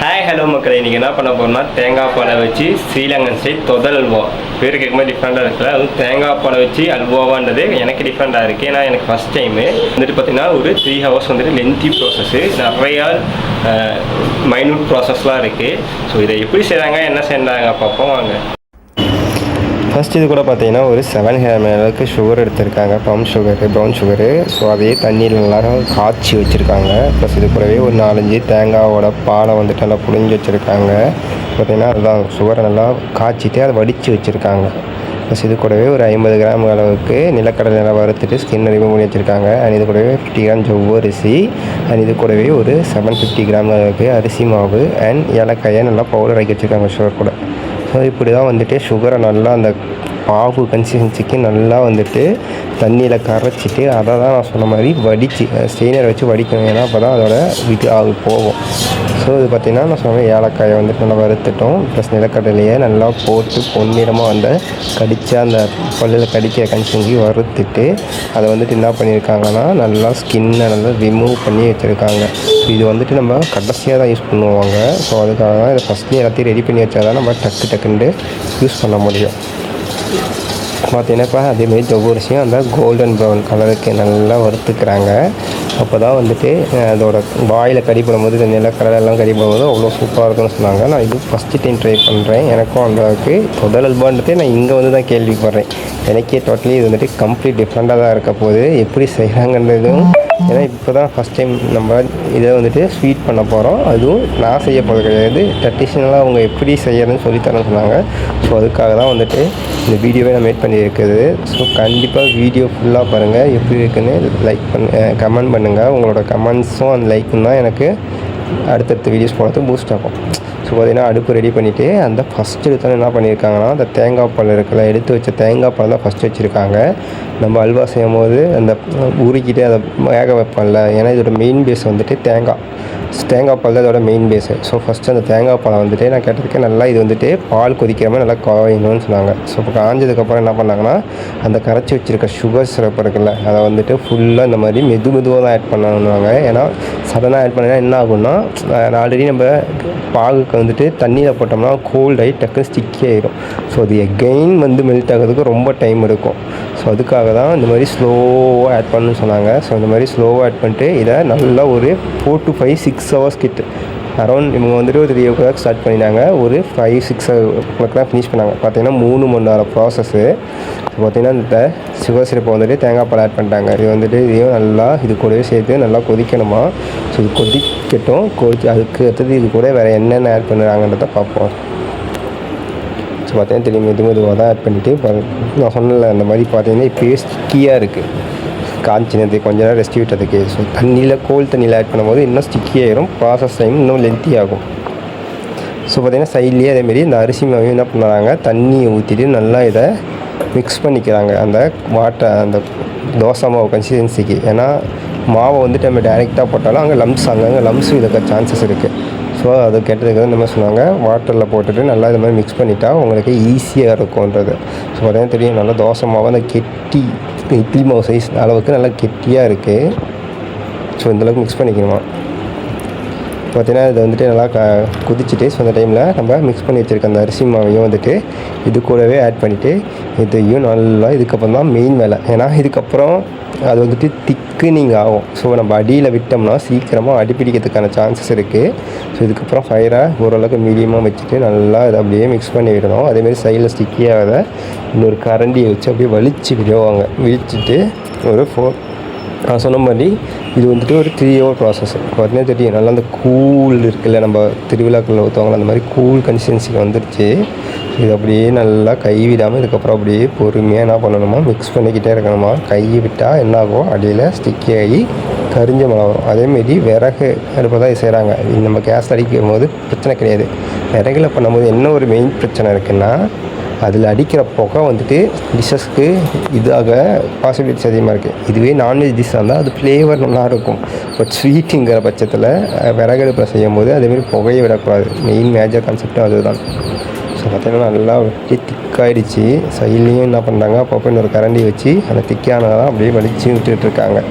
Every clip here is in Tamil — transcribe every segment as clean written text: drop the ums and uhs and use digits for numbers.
ஹாய் ஹலோ மக்களே, இன்றைக்கி என்ன பண்ண போகிறோம்னா தேங்காய் பாலை வச்சு ஸ்ரீலங்கன் ஸ்டைல் தொதல் அல்வா. பேர் கேட்கும்போது டிஃப்ரெண்ட்டாக இருக்குல்ல, அதுவும் தேங்காய் பாலை வச்சு அல்வாவான்றது எனக்கு டிஃப்ரெண்ட்டாக இருக்குது. ஏன்னா எனக்கு ஃபஸ்ட் டைமு வந்துட்டு பார்த்திங்கன்னா ஒரு 3 ஹவர்ஸ் வந்துட்டு லென்த்தி ப்ராசஸ்ஸு, நிறையா மைனூட் ப்ராசஸ்லாம் இருக்குது. ஸோ இதை எப்படி செய்கிறாங்க, என்ன செய்கிறாங்க பார்ப்போம் வாங்க. ஃபஸ்ட் இது கூட பார்த்தீங்கன்னா ஒரு 700 அளவுக்கு சுகர் எடுத்திருக்காங்க, ப்ரௌன் சுகரு. ஸோ அதையே தண்ணியில் நல்லா காய்ச்சி வச்சுருக்காங்க. ப்ளஸ் இது கூடவே ஒரு 4-5 தேங்காவோட பாலை வந்துட்டு நல்லா புழிஞ்சு வச்சுருக்காங்க. பார்த்திங்கன்னா அதுதான் சுகரை நல்லா காய்ச்சிட்டு அதை வடித்து வச்சுருக்காங்க. ப்ளஸ் இது கூடவே ஒரு 50 கிராம் அளவுக்கு நிலக்கடலை நல்லா வறுத்துட்டு ஸ்கின் ரிமூவ் பண்ணி வச்சுருக்காங்க. அண்ட் இது கூடவே 50 கிராம் ஜவ்வரிசி. அண்ட் இது கூடவே ஒரு 750 கிராம் அளவுக்கு அரிசி மாவு அண்ட் ஏலக்காயை நல்லா பவுடர் ஆக்கி வச்சுருக்காங்க சுகர் கூட. ஸோ இப்படி தான் வந்துட்டு சுகரை நல்லா அந்த பாவு கன்சிஸ்டன்சிக்கு நல்லா வந்துட்டு தண்ணியில் கரைச்சிட்டு அதை தான் நான் சொன்ன மாதிரி வடித்து ஸ்டெயினர் வச்சு வடிக்கணும். ஏன்னா அப்போ தான் அதோட அது போகும். ஸோ இது பார்த்திங்கன்னா நான் சொன்ன ஏலக்காயை வந்துட்டு நல்லா வறுத்துட்டோம். ப்ளஸ் நிலக்கடலையை நல்லா போட்டு பொன்னிறமாக அந்த கடித்த அந்த பல்லில் கடிக்கிற கன்சிஸ்டன்சி வறுத்துட்டு அதை வந்துட்டு என்ன பண்ணியிருக்காங்கன்னா நல்லா ஸ்கின்னை நல்லா ரிமூவ் பண்ணி வச்சுருக்காங்க. இது வந்துட்டு நம்ம கடைசியாக தான் யூஸ் பண்ணுவாங்க. ஸோ அதுக்காக தான் இதை ஃபஸ்ட்லேயே எல்லாத்தையும் ரெடி பண்ணி வச்சா தான் நம்ம டக்குன்னு யூஸ் பண்ண முடியும். பார்த்தீங்கன்னா இப்போ அதேமாரி ஜவ்வரிசியும் அந்த கோல்டன் ப்ரௌன் கலருக்கு நல்லா வறுத்துக்கிறாங்க. அப்போ தான் வந்துட்டு அதோட வாயில் கடிப்படும் போது இந்த நிலக்கடலாம் கடிப்படும் போது அவ்வளோ சூப்பராக இருக்குன்னு சொன்னாங்க. நான் இது ஃபஸ்ட்டு டைம் ட்ரை பண்ணுறேன். எனக்கும் அந்த அளவுக்கு தொதல் அல்வான்றதே நான் இங்கே வந்து தான் கேள்விப்படுறேன். எனக்கே டோட்டலி இது வந்துட்டு கம்ப்ளீட் டிஃப்ரெண்ட்டாக தான் இருக்க போகுது. எப்படி செய்கிறாங்கன்றதும் ஏன்னா இப்போ தான் ஃபஸ்ட் டைம் நம்ம இதை வந்துட்டு ஸ்வீட் பண்ண போகிறோம். அதுவும் நான் செய்ய போகிறது கிடையாது, ட்ரெடிஷ்னலாக அவங்க எப்படி செய்யறதுன்னு சொல்லித்தரேன்னு சொன்னாங்க. ஸோ அதுக்காக தான் வந்துட்டு இந்த வீடியோவே நான் மேட் பண்ணியிருக்குது. ஸோ கண்டிப்பாக வீடியோ ஃபுல்லாக பாருங்கள், எப்படி இருக்குன்னு கமெண்ட் பண்ணுங்கள். உங்களோட கமெண்ட்ஸும் அந்த லைக்கும் தான் எனக்கு அடுத்தடுத்த வீடியோஸ் போகிறதுக்கு பூஸ்ட் ஆகும். ஸோ பார்த்திங்கன்னா அடுப்பு ரெடி பண்ணிவிட்டு அந்த ஃபஸ்ட்டு எடுத்தோன்னே என்ன பண்ணியிருக்காங்கன்னா அந்த தேங்காய் பால் இருக்குல்ல, எடுத்து வச்ச தேங்காய் பால் தான் ஃபஸ்ட்டு வச்சுருக்காங்க. நம்ம அல்வா செய்யும் போது அந்த உருக்கிட்டு அதை வேக வைப்போம்ல, ஏன்னா இதோட மெயின் பேஸ் வந்துட்டு தேங்காய் பால் தான் இதோட மெயின் பேஸு. ஸோ ஃபஸ்ட்டு அந்த தேங்காய் பாலை வந்துட்டு நான் கேட்டதுக்கு நல்லா இது வந்துட்டு பால் கொதிக்கிற மாதிரி நல்லா காயணும்னு சொன்னாங்க. ஸோ இப்போ காஞ்சதுக்கப்புறம் என்ன பண்ணாங்கன்னா அந்த கரைச்சி வச்சுருக்க சுகர் சிரப் இருக்குல்ல, அதை வந்துட்டு ஃபுல்லாக இந்த மாதிரி மெதுவாக தான் ஆட் பண்ணணுவாங்க. ஏன்னா சடனாக ஆட் பண்ணினா என்ன ஆகும்னா ஆல்ரெடி நம்ம பாகுக்கு வந்துட்டு தண்ணியில் போட்டோம்னா கோல்ட் ஆகி டக்குன்னு ஸ்டிக்கி ஆகிடும். ஸோ அது எகெயின் வந்து மெல்ட் ஆகிறதுக்கு ரொம்ப டைம் எடுக்கும். ஸோ அதுக்காக தான் இந்த மாதிரி ஸ்லோவாக ஆட் பண்ணணும்னு சொன்னாங்க. ஸோ இந்த மாதிரி ஸ்லோவாக ஆட் பண்ணிட்டு இதை நல்லா ஒரு 4 to 5-6 ஹவர்ஸ் கிட்ட அரௌண்ட் இவங்க வந்துட்டு ஒரு 3 o'clock ஸ்டார்ட் பண்ணிட்டாங்க. ஒரு 5-6 o'clock தான் ஃபினிஷ் பண்ணாங்க. பார்த்திங்கன்னா 3 மணி நேரம் ப்ராசஸ்ஸு. பார்த்திங்கன்னா இந்த சுகர் சிரப்பை வந்துட்டு தேங்காய் பால் ஆட் பண்ணிட்டாங்க. இது வந்துட்டு இதையும் நல்லா இது கூடவே சேர்த்து நல்லா கொதிக்கணுமா. ஸோ இது கொதிக்கட்டும். அதுக்கு அடுத்தது இது கூட வேறு என்னென்ன ஆட் பண்ணுறாங்கன்றதை பார்ப்போம். ஸோ பார்த்தீங்கன்னா தெரியும், மெதுவாக தான் ஆட் பண்ணிவிட்டு நான் சொன்னல அந்த மாதிரி பார்த்தீங்கன்னா இப்போயே ஸ்டிக்கியாக இருக்குது. காய்ச்சினது கொஞ்ச நேரம் ரெஸ்ட் விட்டதுக்கு. ஸோ கோல்ட் தண்ணியில் ஆட் பண்ணும்போது இன்னும் ஸ்டிக்கி ஆகிரும், ப்ராசஸ் டைம் இன்னும் லென்த்தி ஆகும். ஸோ பார்த்திங்கன்னா சைட்லேயே அதேமாரி இந்த அரிசி மாவையும் என்ன பண்ணுறாங்க, தண்ணியை ஊற்றிட்டு நல்லா இதை மிக்ஸ் பண்ணிக்கிறாங்க அந்த அந்த தோசை மாவு கன்சிஸ்டன்சிக்கு. ஏன்னா மாவை வந்துட்டு நம்ம டைரெக்டாக போட்டாலும் அங்கே அங்கங்கே லம்ஸ் இருக்க சான்சஸ் இருக்குது. ஸோ அது கேட்டதுக்கு வந்து நம்ம சொன்னாங்க வாட்டரில் போட்டுட்டு நல்லா இது மாதிரி மிக்ஸ் பண்ணிட்டா உங்களுக்கு ஈஸியாக இருக்கும்ன்றது. ஸோ பார்த்தீங்கன்னா தெரியும், நல்லா தோசை மாவு அந்த கெட்டி இட்லி மாவு சைஸ் அளவுக்கு நல்லா கெட்டியாக இருக்குது. ஸோ இந்தளவுக்கு மிக்ஸ் பண்ணிக்கணுமா. பார்த்திங்கன்னா இதை வந்துட்டு நல்லா குதிச்சுட்டு ஸோ அந்த டைமில் நம்ம மிக்ஸ் பண்ணி வச்சுருக்க அந்த அரிசி மாவையும் வந்துட்டு இது கூடவே ஆட் பண்ணிவிட்டு இதையும் நல்லா இதுக்கப்புறம் தான் மெயின் வேலை. ஏன்னா இதுக்கப்புறம் அது வந்துட்டு திக்குனிங் ஆகும். ஸோ நம்ம அடியில் விட்டோம்னா சீக்கிரமாக அடிப்பிடிக்கிறதுக்கான சான்சஸ் இருக்குது. ஸோ இதுக்கப்புறம் ஃபயரை ஓரளவுக்கு மீடியமாக வச்சுட்டு நல்லா இதை அப்படியே மிக்ஸ் பண்ணி விடணும். அதேமாதிரி சைடில் ஸ்டிக்கியாகாத இன்னொரு கரண்டியை வச்சு அப்படியே விழிச்சிட்டு ஒரு நான் சொன்ன மாதிரி இது வந்துட்டு ஒரு 3 hour ப்ராசஸ். பார்த்தீங்கன்னா தெரியும், நல்லா அந்த கூல் இருக்குல்ல, நம்ம திருவிழாக்களில் ஊற்றுவாங்களா அந்த மாதிரி கூல் கன்சிஸ்டன்சிக்கு வந்துடுச்சு. இது அப்படியே நல்லா கை விடாமல் இதுக்கப்புறம் அப்படியே பொறுமையாக என்ன பண்ணணுமா, மிக்ஸ் பண்ணிக்கிட்டே இருக்கணுமா. கை விட்டால் என்ன ஆகும், அடியில் ஸ்டிக்கி ஆகி கரிஞ்ச மழை வரும். அதேமாரி விறகு அடுப்பை தான் செய்கிறாங்க. நம்ம கேஸ் அடிக்கும் போது பிரச்சனை கிடையாது. விறகுல பண்ணும்போது என்ன ஒரு மெயின் பிரச்சனை இருக்குன்னா அதில் அடிக்கிற புகை வந்துட்டு டிஷ்ஷஸ்க்கு இதாக பாசிபிலிட்டிஸ் அதிகமாக இருக்குது. இதுவே நான்வெஜ் டிஷ்ஷாக இருந்தால் அது ஃப்ளேவர் நல்லாயிருக்கும். பட் ஸ்வீட்டுங்கிற பட்சத்தில் விறகடுப்பில் செய்யும் போது அதேமாரி புகையை விடக்கூடாது. மெயின் மேஜர் கான்செப்டும் அதுதான். ஸோ பார்த்தீங்கன்னா நல்லா வெட்டி திக்காயிடுச்சு. சைட்லேயும் என்ன பண்ணுறாங்க, அப்பப்போ இன்னொரு கரண்டி வச்சு அந்த திக்கானதான் அப்படியே வலிச்சு விட்டுட்ருக்காங்க.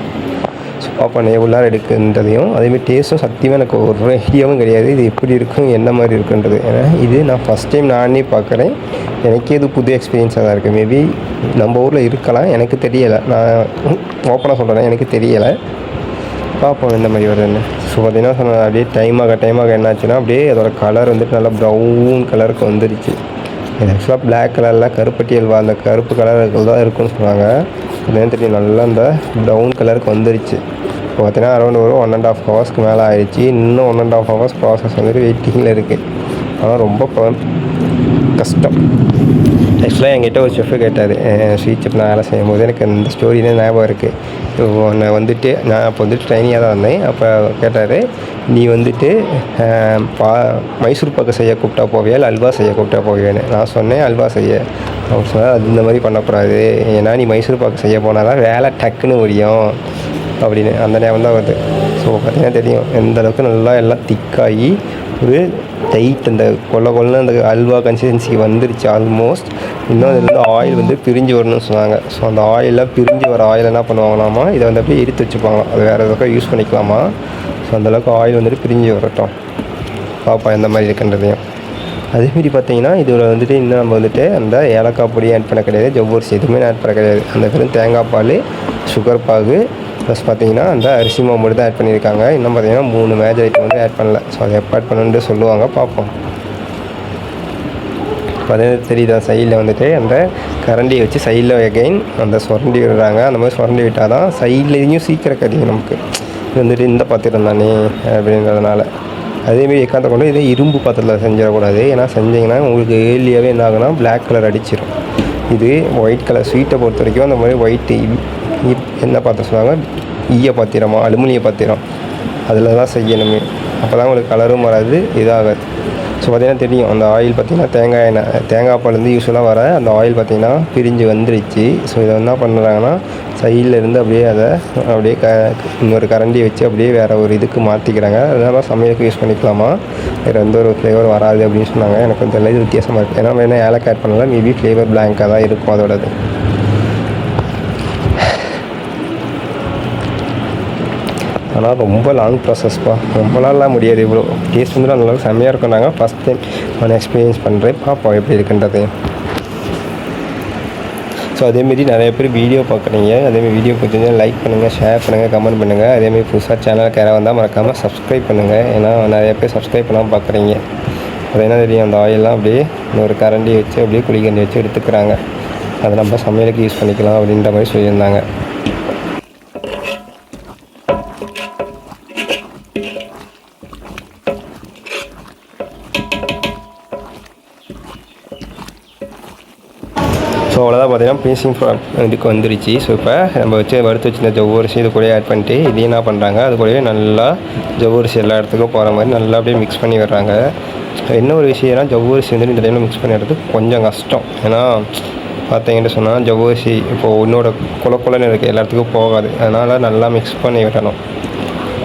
ஸோ பார்ப்போம் எவ்வளோ எடுக்குன்றதையும். அதேமாதிரி டேஸ்ட்டும் சத்தியமாக எனக்கு ஒரு ஐடியாவும் கிடையாது இது எப்படி இருக்கும் என்ன மாதிரி இருக்குன்றது. ஏன்னா இது நான் ஃபஸ்ட் டைம் நானே பார்க்குறேன். எனக்கே இது புது எக்ஸ்பீரியன்ஸாக தான் இருக்குது. மேபி நம்ம ஊரில் இருக்கலாம், எனக்கு தெரியலை. நான் ஓப்பனாக சொல்கிறேன், எனக்கு தெரியலை. பார்ப்போம் எந்த மாதிரி வருதுன்னு. ஸோ பார்த்திங்கன்னா சொன்ன அப்படியே டைமாக என்னாச்சுன்னா அப்படியே அதோட கலர் வந்துட்டு நல்லா ப்ரௌன் கலருக்கு வந்துடுச்சு. இது ஆக்சுவலாக பிளாக் கலரில் கருப்பட்டி அல்வா அந்த கருப்பு கலர்கள் தான் இருக்குன்னு சொன்னாங்க. என்னன்னு தெரியும், நல்லா அந்த ப்ரௌன் கலருக்கு வந்துடுச்சு. இப்போ பார்த்திங்கன்னா அரௌண்ட் ஒரு 1.5 ஹவர்ஸ்க்கு மேலே ஆயிடுச்சு. இன்னும் 1.5 ஹவர்ஸ் ப்ராசஸ் வந்துட்டு வெயிட்டிங்கில் இருக்குது. ஆனால் ரொம்ப கஷ்டம். ஆக்சுவலாக என்கிட்ட ஒரு செஃப்பு கேட்டார், ஸ்வீட் செஃப் நான் வேலை செய்யும்போது எனக்கு இந்த ஸ்டோரியே ஞாபகம் இருக்குது. நான் வந்துட்டு நான் அப்போ வந்துட்டு ட்ரைனியாக தான் வந்தேன். அப்போ கேட்டார், நீ வந்துட்டு மைசூர் பாக்கு செய்ய கூப்பிட்டா போவியா இல்லை அல்வா செய்ய கூப்பிட்டா போவியான்னு. நான் சொன்னேன் அல்வா செய்ய. அவர் சொன்னால் அது இந்த மாதிரி பண்ணக்கூடாது, ஏன்னா நீ மைசூர் பாக்கு செய்ய போனால் தான் வேலை டக்குன்னு முடியும் அப்படின்னு. அந்த நேரம் தான் வருது. ஸோ பார்த்திங்கன்னா தெரியும் எந்த அளவுக்கு நல்லா எல்லாம் திக்காகி ஒரு டைட் அந்த கொள்ளன்னு அந்த அல்வா கன்சிஸ்டன்சிக்கு வந்துருச்சு ஆல்மோஸ்ட். இன்னும் அதில் வந்து ஆயில் வந்து பிரிஞ்சு வரணும்னு சொன்னாங்க. ஸோ அந்த ஆயிலெலாம் பிரிஞ்சு வர ஆயில் என்ன பண்ணுவாங்களாமா, இதை வந்து அப்படியே எடுத்து வச்சுப்பாங்களாம், அது வேறு எதுக்காக யூஸ் பண்ணிக்கலாமா. ஸோ அந்தளவுக்கு ஆயில் வந்துட்டு பிரிஞ்சு வரட்டும், பார்ப்போம் எந்த மாதிரி இருக்குன்றதையும். அதேமாரி பார்த்திங்கன்னா இதில் வந்துட்டு இன்னும் நம்ம வந்துட்டு அந்த ஏலக்காய் பொடியை ஆட் பண்ண கிடையாது, ஜவ்வரிசி எதுவுமே ஆட் பண்ண கிடையாது. அந்த வெறும் தேங்காய் பால், சுகர் பாகு ப்ளஸ் பார்த்திங்கன்னா அந்த அரிசி மாவு மட்டும் தான் ஆட் பண்ணியிருக்காங்க. இன்னும் பார்த்திங்கன்னா 3 மேஜர் ஐட்டம் வந்து ஆட் பண்ணல. ஸோ அதை எப்போ ஆட் பண்ணணுன்ட்டு சொல்லுவாங்க, பார்ப்போம். பார்த்தீங்கன்னா தெரியுதா, சைடில் வந்துட்டு அந்த கரண்டியை வச்சு சைடில் எகைன் அந்த சுரண்டி விடுறாங்க. அந்த மாதிரி சுரண்டி விட்டால் தான் சைட்லேயும் சீக்கிரம் கட்டிங்க நமக்கு. இது வந்துட்டு இந்த பாத்திரம் தானே அப்படின்றதுனால. அதேமாரி எக்காந்த கொண்டு இதே இரும்பு பாத்திரத்தில் செஞ்சிடக்கூடாது. ஏன்னா செஞ்சிங்கன்னா உங்களுக்கு ஏர்லியாகவே என்ன ஆகுனா பிளாக் கலர் அடிச்சிடும். இது ஒயிட் கலர் ஸ்வீட்டை பொறுத்த வரைக்கும் அந்த மாதிரி ஒயிட்டு என்ன பாத்திரம் சொல்லுவாங்க, ஈய பாத்திரமா அலுமினிய பாத்திரம், அதில் தான் செய்யணுமே. அப்போ தான் உங்களுக்கு கலரும் வராது, இதாகாது. ஸோ பார்த்திங்கன்னா தெரியும் அந்த ஆயில் பார்த்திங்கன்னா தேங்காய் பால்லேருந்து யூஸ்வலாக வர அந்த ஆயில் பார்த்திங்கன்னா பிரிஞ்சு வந்துடுச்சு. ஸோ இதை என்ன பண்ணுறாங்கன்னா சைடில் இருந்து அப்படியே அதை அப்படியே இன்னொரு கரண்டியை வச்சு அப்படியே வேறு ஒரு இதுக்கு மாற்றிக்கிறாங்க. அதனால சமையலுக்கு யூஸ் பண்ணிக்கலாமா, வேறு எந்த ஒரு ஃப்ளேவர் வராது அப்படின்னு சொன்னாங்க. எனக்கு கொஞ்சம் இது வித்தியாசமாக இருக்குது. ஏன்னா வேணால் ஏலக்காய் ஆட் பண்ணலாம், மேபி ஃப்ளேவர் பிளாங்காக தான் இருக்கும் அதோடது. ஆனால் ரொம்ப லாங் ப்ராசஸ்ப்பா, ரொம்ப நாள்லாம் முடியாது. இவ்வளோ டேஸ்ட் வந்து அந்தளவுக்கு செம்மையாக இருக்குன்னாங்க. ஃபஸ்ட் டைம் நான் எக்ஸ்பீரியன்ஸ் பண்ணுறேன், பார்ப்போம் எப்படி இருக்குன்றது. ஸோ அதேமாரி நிறைய பேர் வீடியோ பார்க்குறீங்க. அதேமாதிரி வீடியோ பிடிச்சிருந்தா லைக் பண்ணுங்கள், ஷேர் பண்ணுங்கள், கமெண்ட் பண்ணுங்கள். அதேமாதிரி புதுசாக சேனலுக்கு யாராவது வந்தால் மறக்காமல் சப்ஸ்கிரைப் பண்ணுங்கள். ஏன்னா நிறைய பேர் சப்ஸ்கிரைப் பண்ணாமல் பார்க்குறீங்க. அது என்ன தெரியும், அந்த ஆயிலெலாம் அப்படியே ஒரு கரண்டி வச்சு அப்படியே குழிக்கரண்டி வச்சு எடுத்துக்கிறாங்க. அதை நம்ம சமையலுக்கு யூஸ் பண்ணிக்கலாம் அப்படின்ற மாதிரி சொல்லியிருந்தாங்க. ஸோ அவ்வளோதான் பார்த்திங்கன்னா ஃபினிஷிங் இதுக்கு வந்துருச்சு. ஸோ இப்போ நம்ம வறுத்து வச்சுருந்த ஜவ்வரிசி இது கூட ஆட் பண்ணிட்டு இது என்ன பண்ணுறாங்க, அது கூடவே நல்லா ஜவ்வரிசி எல்லா இடத்துக்கும் போகிற மாதிரி நல்லா அப்படியே மிக்ஸ் பண்ணி விடுறாங்க. என்ன ஒரு விஷயம்னா ஜவ்வரிசி வந்துட்டு இந்த டைமில் மிக்ஸ் பண்ணிடுறது கொஞ்சம் கஷ்டம். ஏன்னா பார்த்தீங்கன்னு சொன்னால் ஜவ்வரிசி இப்போது இன்னோட குலன்னு இருக்குது, எல்லா இடத்துக்கும் போகாது. அதனால் நல்லா மிக்ஸ் பண்ணி விடணும்.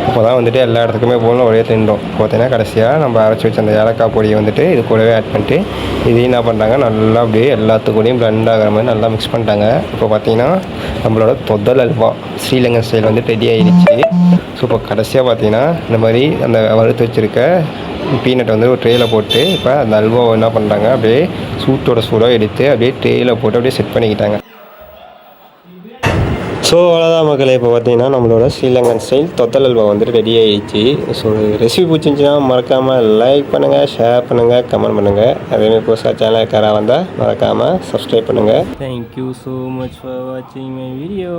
அப்போ தான் வந்துட்டு எல்லா இடத்துக்குமே போகணும், ஒரே தின்றோம். பார்த்தீங்கன்னா கடைசியாக நம்ம அரைச்சி வச்ச அந்த ஏலக்காய் பொடியை வந்துட்டு இது கூடவே ஆட் பண்ணிட்டு இதையும் என்ன பண்ணுறாங்க நல்லா அப்படியே எல்லாத்துக்கூடையும் பிளண்ட் ஆகிற மாதிரி நல்லா மிக்ஸ் பண்ணிட்டாங்க. இப்போ பார்த்தீங்கன்னா நம்மளோட தொதல் அல்வா ஸ்ரீலங்கன் ஸ்டைல் வந்து ரெடி ஆகிடுச்சு. ஸோ இப்போ கடைசியாக பார்த்தீங்கன்னா இந்த மாதிரி அந்த வறுத்து வச்சுருக்க பீனட்டை வந்து ஒரு ட்ரேயில் போட்டு இப்போ அந்த அல்வாவை என்ன பண்ணுறாங்க அப்படியே சூடாக எடுத்து அப்படியே ட்ரேயில் போட்டு அப்படியே செட் பண்ணிக்கிட்டாங்க. ஸோ அவ்வளோதான் மக்களே, இப்போ பார்த்தீங்கன்னா நம்மளோட ஸ்ரீலங்கன் ஸ்டைல் தொத்தல் அல்வா வந்துட்டு ரெடி ஆகிடுச்சு. ஸோ ரெசிபி பிடிச்சிருந்துச்சுன்னா மறக்காமல் லைக் பண்ணுங்கள், ஷேர் பண்ணுங்கள், கமெண்ட் பண்ணுங்கள். அதேமாதிரி புதுசாக சேனலுக்கு யாராக வந்தால் மறக்காமல் சப்ஸ்கிரைப் பண்ணுங்கள். தேங்க்யூ ஸோ மச் ஃபார் வாட்சிங் மை வீடியோ.